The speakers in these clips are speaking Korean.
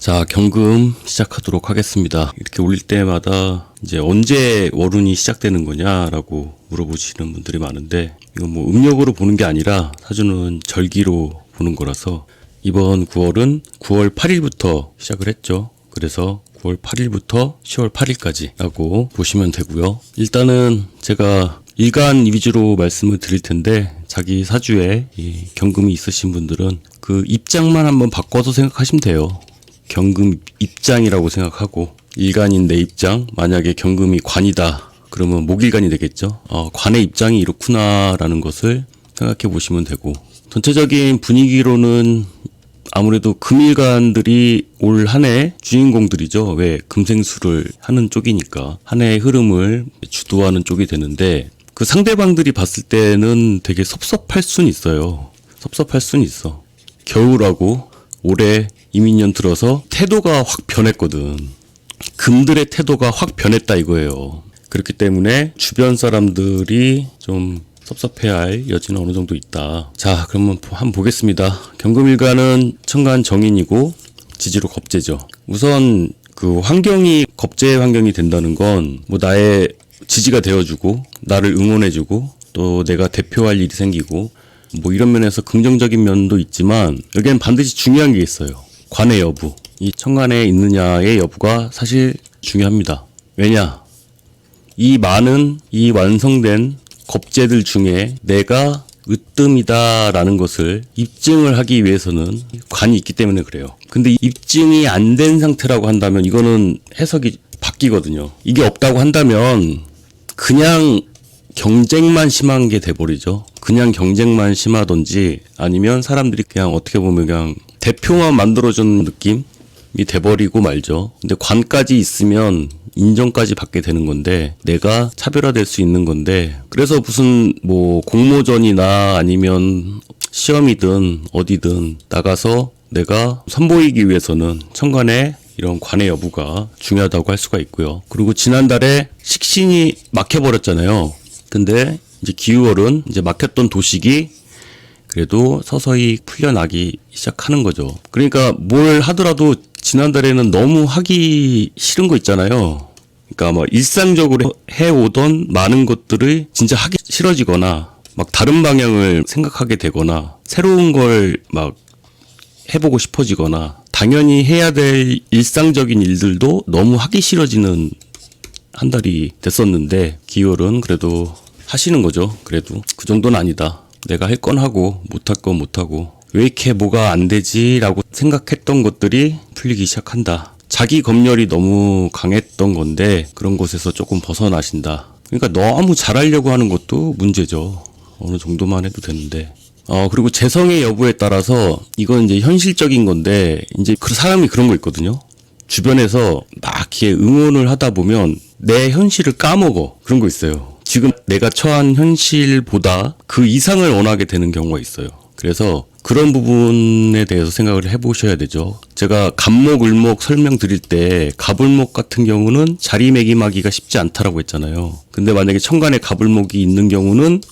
자, 경금 시작하도록 하겠습니다. 이렇게 올릴 때마다 이제 언제 월운이 시작되는 거냐라고 물어보시는 분들이 많은데, 이건 뭐 음력으로 보는 게 아니라 사주는 절기로 보는 거라서 이번 9월은 9월 8일부터 시작을 했죠. 그래서 9월 8일부터 10월 8일까지라고 보시면 되고요. 일단은 제가 일간 위주로 말씀을 드릴 텐데, 자기 사주에 이 경금이 있으신 분들은 그 입장만 한번 바꿔서 생각하시면 돼요. 경금 입장이라고 생각하고, 일간인 내 입장, 만약에 경금이 관이다 그러면 목일간이 되겠죠. 관의 입장이 이렇구나라는 것을 생각해 보시면 되고, 전체적인 분위기로는 아무래도 금일간들이 올 한 해 주인공들이죠. 왜 금생수를 하는 쪽이니까 한 해의 흐름을 주도하는 쪽이 되는데, 그 상대방들이 봤을 때는 되게 섭섭할 순 있어요. 섭섭할 순 있어. 겨울하고 올해 이민년 들어서 태도가 확 변했거든. 금들의 태도가 확 변했다 이거예요. 그렇기 때문에 주변 사람들이 좀 섭섭해야 할 여지는 어느 정도 있다. 자, 그러면 한번 보겠습니다. 경금일간은 천간 정인이고 지지로 겁재죠. 우선 그 환경이 겁재의 환경이 된다는 건 뭐 나의 지지가 되어주고 나를 응원해주고 또 내가 대표할 일이 생기고 뭐 이런 면에서 긍정적인 면도 있지만, 여기엔 반드시 중요한 게 있어요. 관의 여부. 이 천간에 있느냐의 여부가 사실 중요합니다. 왜냐? 이 많은 이 완성된 겁재들 중에 내가 으뜸이다라는 것을 입증을 하기 위해서는 관이 있기 때문에 그래요. 근데 입증이 안 된 상태라고 한다면 이거는 해석이 바뀌거든요. 이게 없다고 한다면 그냥 경쟁만 심한 게 돼버리죠. 그냥 경쟁만 심하던지 아니면 사람들이 그냥 어떻게 보면 그냥 대표만 만들어주는 느낌이 돼버리고 말죠. 근데 관까지 있으면 인정까지 받게 되는 건데, 내가 차별화될 수 있는 건데, 그래서 무슨 뭐 공모전이나 아니면 시험이든 어디든 나가서 내가 선보이기 위해서는 천간에 이런 관의 여부가 중요하다고 할 수가 있고요. 그리고 지난달에 식신이 막혀버렸잖아요. 근데 이제 기우월은 이제 막혔던 도식이 그래도 서서히 풀려나기 시작하는 거죠. 그러니까 뭘 하더라도 지난달에는 너무 하기 싫은 거 있잖아요. 그러니까 뭐 일상적으로 해오던 많은 것들을 진짜 하기 싫어지거나 막 다른 방향을 생각하게 되거나 새로운 걸 막 해보고 싶어지거나, 당연히 해야 될 일상적인 일들도 너무 하기 싫어지는 한 달이 됐었는데, 기월은 그래도 하시는 거죠. 그래도 그 정도는 아니다. 내가 할 건 하고 못할 건 못하고 왜 이렇게 뭐가 안 되지 라고 생각했던 것들이 풀리기 시작한다. 자기 검열이 너무 강했던 건데 그런 곳에서 조금 벗어나신다. 그러니까 너무 잘하려고 하는 것도 문제죠. 어느 정도만 해도 되는데. 그리고 재성의 여부에 따라서 이건 이제 현실적인 건데, 이제 그 사람이 그런 거 있거든요. 주변에서 막 이렇게 응원을 하다 보면 내 현실을 까먹어. 그런 거 있어요. 지금 내가 처한 현실보다 그 이상을 원하게 되는 경우가 있어요. 그래서 그런 부분에 대해서 생각을 해보셔야 되죠. 제가 갑목, 을목 설명드릴 때 갑을목 같은 경우는 자리매김하기가 쉽지 않다라고 했잖아요. 근데 만약에 천간에 갑을목이 있는 경우는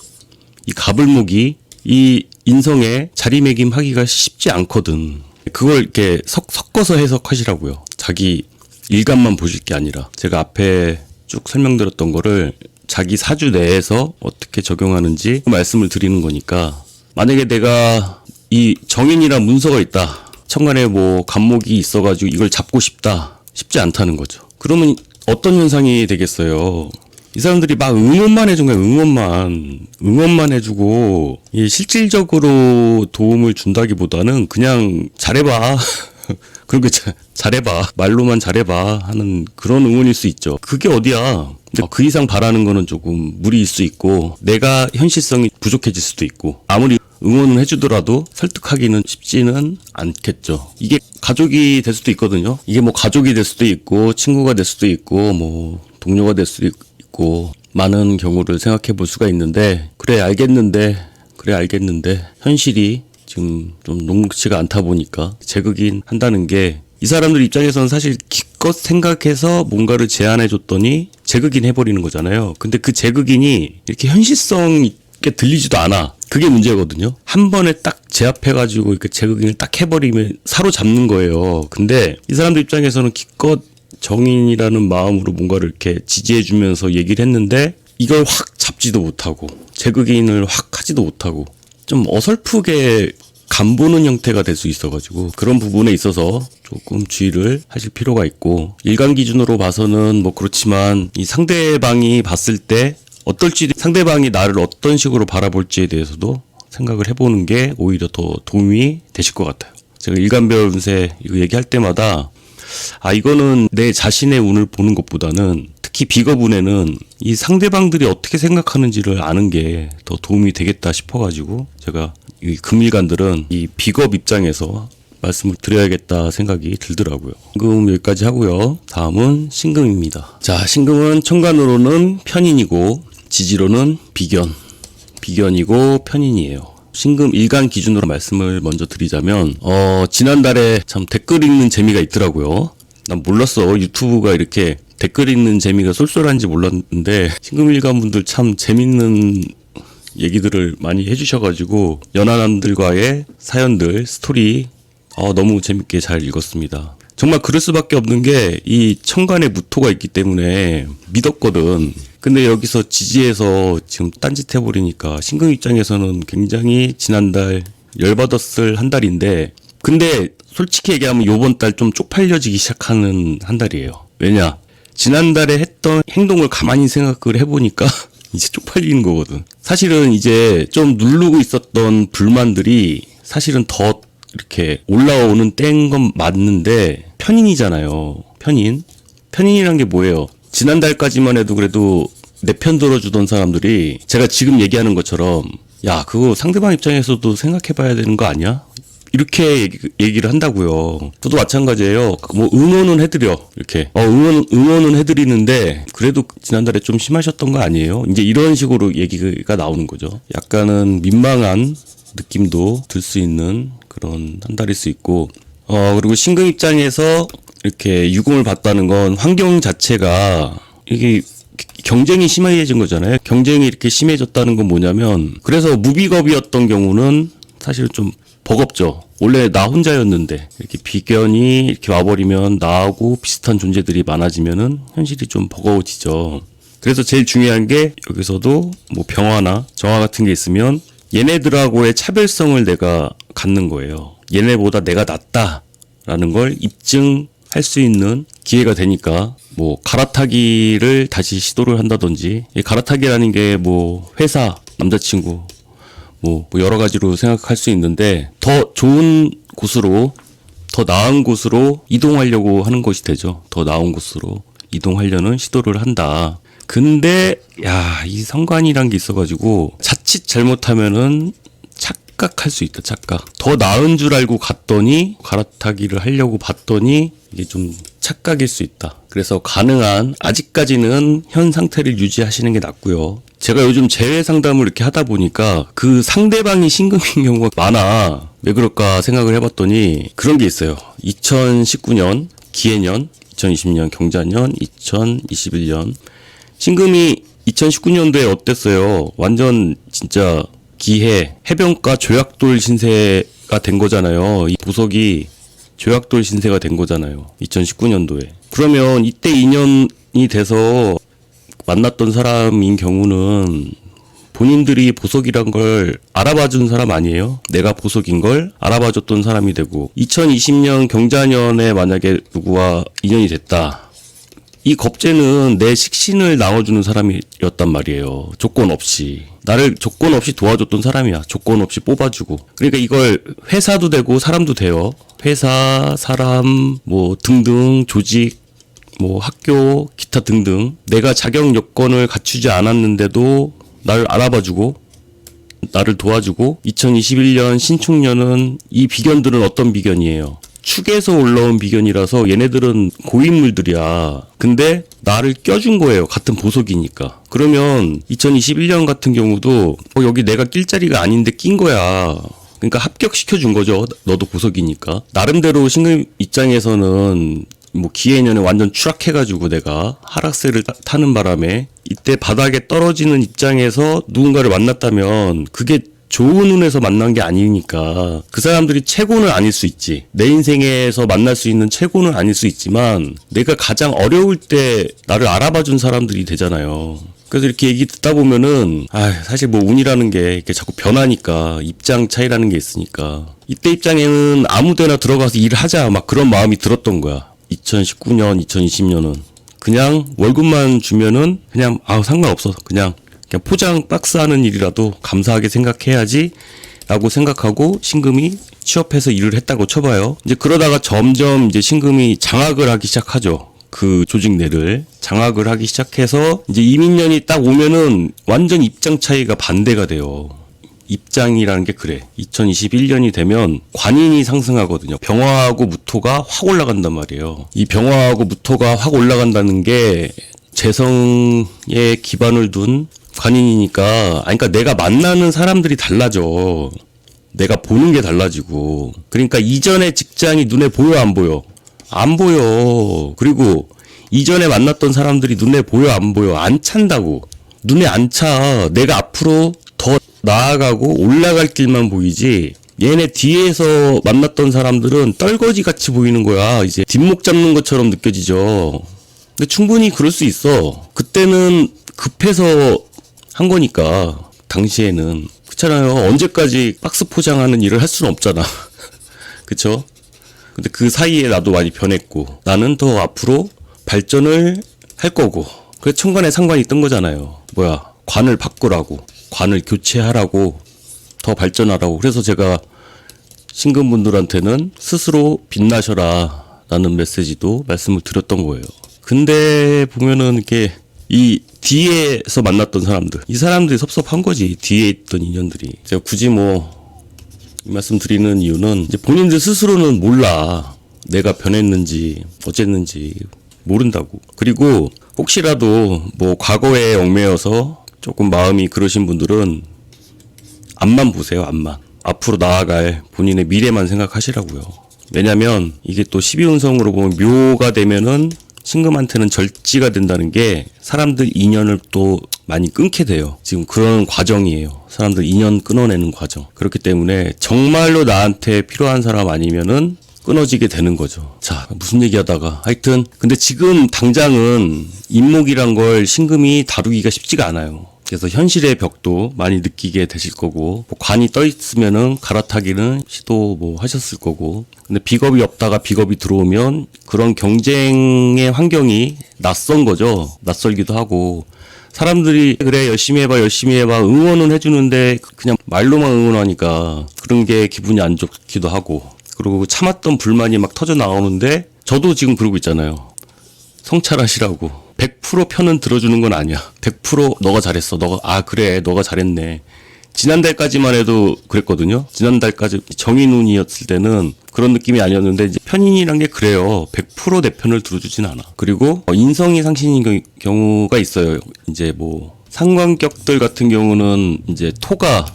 이 갑을목이 이 인성에 자리매김하기가 쉽지 않거든. 그걸 이렇게 섞어서 해석하시라고요. 자기 일간만 보실 게 아니라 제가 앞에 쭉 설명드렸던 거를 자기 사주 내에서 어떻게 적용하는지 말씀을 드리는 거니까, 만약에 내가 이 정인이란 문서가 있다. 천간에 뭐 갑목이 있어가지고 이걸 잡고 싶다. 쉽지 않다는 거죠. 그러면 어떤 현상이 되겠어요? 이 사람들이 막 응원만 해준 거야. 응원만 해주고, 이 실질적으로 도움을 준다기보다는 그냥 잘해봐. 그렇게 잘해봐. 말로만 잘해봐 하는 그런 응원일 수 있죠. 그게 어디야. 근데 그 이상 바라는 거는 조금 무리일 수 있고, 내가 현실성이 부족해질 수도 있고, 아무리 응원을 해주더라도 설득하기는 쉽지는 않겠죠. 이게 가족이 될 수도 있거든요. 이게 뭐 가족이 될 수도 있고, 친구가 될 수도 있고, 뭐 동료가 될 수도 있고, 많은 경우를 생각해 볼 수가 있는데, 그래 알겠는데 현실이 지금 좀 녹록치가 않다 보니까 재극인 한다는 게, 이 사람들 입장에서는 사실 기껏 생각해서 뭔가를 제안해 줬더니 재극인 해버리는 거잖아요. 근데 그 재극인이 이렇게 현실성 있게 들리지도 않아. 그게 문제거든요. 한 번에 딱 제압해가지고 이렇게 재극인을 딱 해버리면 사로잡는 거예요. 근데 이 사람들 입장에서는 기껏 정인이라는 마음으로 뭔가를 이렇게 지지해주면서 얘기를 했는데 이걸 확 잡지도 못하고 재극인을 확 하지도 못하고 좀 어설프게 간보는 형태가 될 수 있어가지고 그런 부분에 있어서 조금 주의를 하실 필요가 있고, 일간 기준으로 봐서는 뭐 그렇지만 이 상대방이 봤을 때 어떨지, 상대방이 나를 어떤 식으로 바라볼지에 대해서도 생각을 해보는 게 오히려 더 도움이 되실 것 같아요. 제가 일간별 운세 이거 얘기할 때마다 이거는 내 자신의 운을 보는 것보다는 특히 비겁 운에는 이 상대방들이 어떻게 생각하는지를 아는 게 더 도움이 되겠다 싶어가지고 제가 이 금일간들은 이 비겁 입장에서 말씀을 드려야겠다 생각이 들더라고요. 신금 여기까지 하고요. 다음은 신금입니다. 자, 신금은 천간으로는 편인이고 지지로는 비견이고 편인이에요. 신금 일간 기준으로 말씀을 먼저 드리자면 지난달에 참 댓글 읽는 재미가 있더라고요. 난 몰랐어. 유튜브가 이렇게 댓글 읽는 재미가 쏠쏠한지 몰랐는데 신금 일간 분들 참 재밌는 얘기들을 많이 해주셔가지고 연하남들과의 사연들, 스토리 너무 재밌게 잘 읽었습니다. 정말 그럴 수밖에 없는 게 이 천간에 무토가 있기 때문에 믿었거든. 근데 여기서 지지해서 지금 딴짓 해버리니까 신금 입장에서는 굉장히 지난달 열받았을 한 달인데, 근데 솔직히 얘기하면 요번 달 좀 쪽팔려지기 시작하는 한 달이에요. 왜냐? 지난달에 했던 행동을 가만히 생각을 해보니까 이제 쪽팔리는 거거든. 사실은 이제 좀 누르고 있었던 불만들이 사실은 더 이렇게 올라오는 때인 건 맞는데 편인이잖아요. 편인이란 게 뭐예요? 지난달까지만 해도 그래도 내 편 들어주던 사람들이 제가 지금 얘기하는 것처럼 야, 그거 상대방 입장에서도 생각해봐야 되는 거 아니야? 이렇게 얘기를 한다고요. 저도 마찬가지예요. 뭐 응원은 해드려. 이렇게 응원은 해드리는데 그래도 지난달에 좀 심하셨던 거 아니에요? 이제 이런 식으로 얘기가 나오는 거죠. 약간은 민망한 느낌도 들 수 있는 그런 한 달일 수 있고, 그리고 신금 입장에서 이렇게 유금을 봤다는 건 환경 자체가 이게 경쟁이 심해진 거잖아요. 경쟁이 이렇게 심해졌다는 건 뭐냐면, 그래서 무비겁이었던 경우는 사실 좀 버겁죠. 원래 나 혼자였는데 이렇게 비견이 이렇게 와버리면 나하고 비슷한 존재들이 많아지면은 현실이 좀 버거워지죠. 그래서 제일 중요한 게 여기서도 뭐 병화나 정화 같은 게 있으면 얘네들하고의 차별성을 내가 갖는 거예요. 얘네보다 내가 낫다라는 걸 입증할 수 있는 기회가 되니까, 뭐 갈아타기를 다시 시도를 한다든지, 이 갈아타기라는 게 뭐 회사, 남자친구 뭐 여러 가지로 생각할 수 있는데 더 좋은 곳으로, 더 나은 곳으로 이동하려고 하는 것이 되죠. 더 나은 곳으로 이동하려는 시도를 한다. 근데 이 상관이란 게 있어가지고 자칫 잘못하면은 착각할 수 있다. 착각. 더 나은 줄 알고 갔더니 갈아타기를 하려고 봤더니 이게 좀 착각일 수 있다. 그래서 가능한 아직까지는 현 상태를 유지하시는 게 낫고요. 제가 요즘 재회 상담을 이렇게 하다 보니까 그 상대방이 신금인 경우가 많아. 왜 그럴까 생각을 해봤더니 그런 게 있어요. 2019년 기해년, 2020년 경자년, 2021년 신금이 2019년도에 어땠어요? 완전 진짜 기해, 해변가 조약돌 신세가 된 거잖아요. 이 보석이 조약돌 신세가 된 거잖아요. 2019년도에. 그러면 이때 인연이 돼서 만났던 사람인 경우는 본인들이 보석이란 걸 알아봐준 사람 아니에요? 내가 보석인 걸 알아봐줬던 사람이 되고, 2020년 경자년에 만약에 누구와 인연이 됐다. 이 겁재는 내 식신을 나눠주는 사람이었단 말이에요. 조건 없이. 나를 조건 없이 도와줬던 사람이야. 조건 없이 뽑아주고. 그러니까 이걸 회사도 되고 사람도 돼요. 회사, 사람, 뭐 등등, 조직, 뭐 학교, 기타 등등. 내가 자격 요건을 갖추지 않았는데도 나를 알아봐주고 나를 도와주고, 2021년 신축년은 이 비견들은 어떤 비견이에요? 축에서 올라온 비견이라서 얘네들은 고인물들이야. 근데 나를 껴준 거예요. 같은 보석이니까. 그러면 2021년 같은 경우도 여기 내가 낄 자리가 아닌데 낀 거야. 그러니까 합격시켜준 거죠. 너도 보석이니까. 나름대로 신금 입장에서는 뭐 기해년에 완전 추락해가지고 내가 하락세를 타는 바람에 이때 바닥에 떨어지는 입장에서 누군가를 만났다면 그게 좋은 운에서 만난 게 아니니까 그 사람들이 최고는 아닐 수 있지. 내 인생에서 만날 수 있는 최고는 아닐 수 있지만 내가 가장 어려울 때 나를 알아봐준 사람들이 되잖아요. 그래서 이렇게 얘기 듣다 보면은 사실 뭐 운이라는 게 이렇게 자꾸 변하니까 입장 차이라는 게 있으니까 이때 입장에는 아무데나 들어가서 일을 하자 막 그런 마음이 들었던 거야. 2019년, 2020년은 그냥 월급만 주면은 그냥 상관없어. 그냥 포장 박스 하는 일이라도 감사하게 생각해야지 라고 생각하고 신금이 취업해서 일을 했다고 쳐봐요. 이제 그러다가 점점 이제 신금이 장악을 하기 시작하죠. 그 조직 내를 장악을 하기 시작해서 이제 이민년이 딱 오면은 완전 입장 차이가 반대가 돼요. 입장이라는 게 그래. 2021년이 되면 관인이 상승하거든요. 병화하고 무토가 확 올라간단 말이에요. 이 병화하고 무토가 확 올라간다는 게 재성에 기반을 둔 관인이니까, 그러니까 내가 만나는 사람들이 달라져. 내가 보는 게 달라지고. 그러니까 이전의 직장이 눈에 보여, 안 보여? 안 보여. 그리고 이전에 만났던 사람들이 눈에 보여, 안 보여? 안 찬다고. 눈에 안 차. 내가 앞으로 더 나아가고 올라갈 길만 보이지. 얘네 뒤에서 만났던 사람들은 떨거지 같이 보이는 거야. 이제 뒷목 잡는 것처럼 느껴지죠. 근데 충분히 그럴 수 있어. 그때는 급해서 한 거니까. 당시에는 그렇잖아요. 언제까지 박스 포장하는 일을 할 수는 없잖아. 그쵸? 근데 그 사이에 나도 많이 변했고 나는 더 앞으로 발전을 할 거고 그래서 천간에 상관이 뜬 거잖아요. 관을 바꾸라고, 관을 교체하라고, 더 발전하라고. 그래서 제가 신금분들한테는 스스로 빛나셔라 라는 메시지도 말씀을 드렸던 거예요. 근데 보면은 이렇게 이 뒤에서 만났던 사람들, 이 사람들이 섭섭한 거지. 뒤에 있던 인연들이. 제가 굳이 이 말씀 드리는 이유는 이제 본인들 스스로는 몰라. 내가 변했는지 어쨌는지 모른다고. 그리고 혹시라도 과거에 얽매여서 조금 마음이 그러신 분들은 앞만 보세요. 앞만. 앞으로 나아갈 본인의 미래만 생각하시라고요. 왜냐면 이게 또 12운성으로 보면 묘가 되면은 신금한테는 절지가 된다는 게 사람들 인연을 또 많이 끊게 돼요. 지금 그런 과정이에요. 사람들 인연 끊어내는 과정. 그렇기 때문에 정말로 나한테 필요한 사람 아니면은 끊어지게 되는 거죠. 자, 무슨 얘기하다가 하여튼 근데 지금 당장은 인목이란 걸 신금이 다루기가 쉽지가 않아요. 그래서 현실의 벽도 많이 느끼게 되실 거고 관이 떠 있으면은 갈아타기는 시도 하셨을 거고 근데 비겁이 없다가 비겁이 들어오면 그런 경쟁의 환경이 낯선 거죠. 낯설기도 하고 사람들이 그래 열심히 해봐 응원은 해주는데 그냥 말로만 응원하니까 그런 게 기분이 안 좋기도 하고 그리고 참았던 불만이 막 터져 나오는데 저도 지금 그러고 있잖아요. 성찰하시라고. 100% 편은 들어주는 건 아니야. 100% 너가 잘했어. 그래 너가 잘했네. 지난달까지만 해도 그랬거든요. 지난달까지 정인운이었을 때는 그런 느낌이 아니었는데 이제 편인이란 게 그래요. 100% 내 편을 들어주진 않아. 그리고 인성이 상신인 경우가 있어요. 이제 상관격들 같은 경우는 이제 토가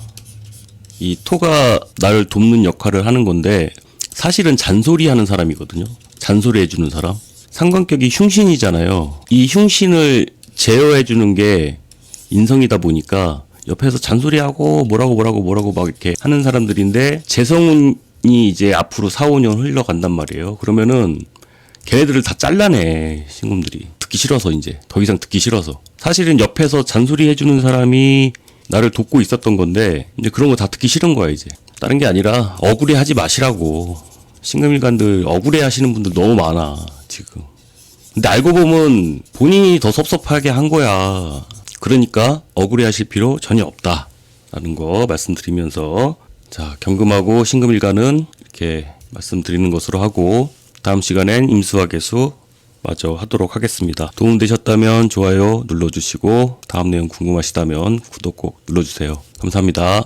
나를 돕는 역할을 하는 건데 사실은 잔소리하는 사람이거든요. 잔소리 해주는 사람. 상관격이 흉신이잖아요. 이 흉신을 제어해주는 게 인성이다 보니까 옆에서 잔소리하고 뭐라고 막 이렇게 하는 사람들인데 재성운이 이제 앞으로 4, 5년 흘러간단 말이에요. 그러면은 걔네들을 다 잘라내. 신금들이. 듣기 싫어서 이제. 더 이상 듣기 싫어서. 사실은 옆에서 잔소리 해주는 사람이 나를 돕고 있었던 건데 이제 그런 거 다 듣기 싫은 거야 이제. 다른 게 아니라 억울해하지 마시라고. 신금일간들 억울해하시는 분들 너무 많아 지금. 근데 알고 보면 본인이 더 섭섭하게 한 거야. 그러니까 억울해하실 필요 전혀 없다라는 거 말씀드리면서 자 경금하고 신금일간은 이렇게 말씀드리는 것으로 하고 다음 시간엔 임수와 계수 마저 하도록 하겠습니다. 도움되셨다면 좋아요 눌러주시고 다음 내용 궁금하시다면 구독 꼭 눌러주세요. 감사합니다.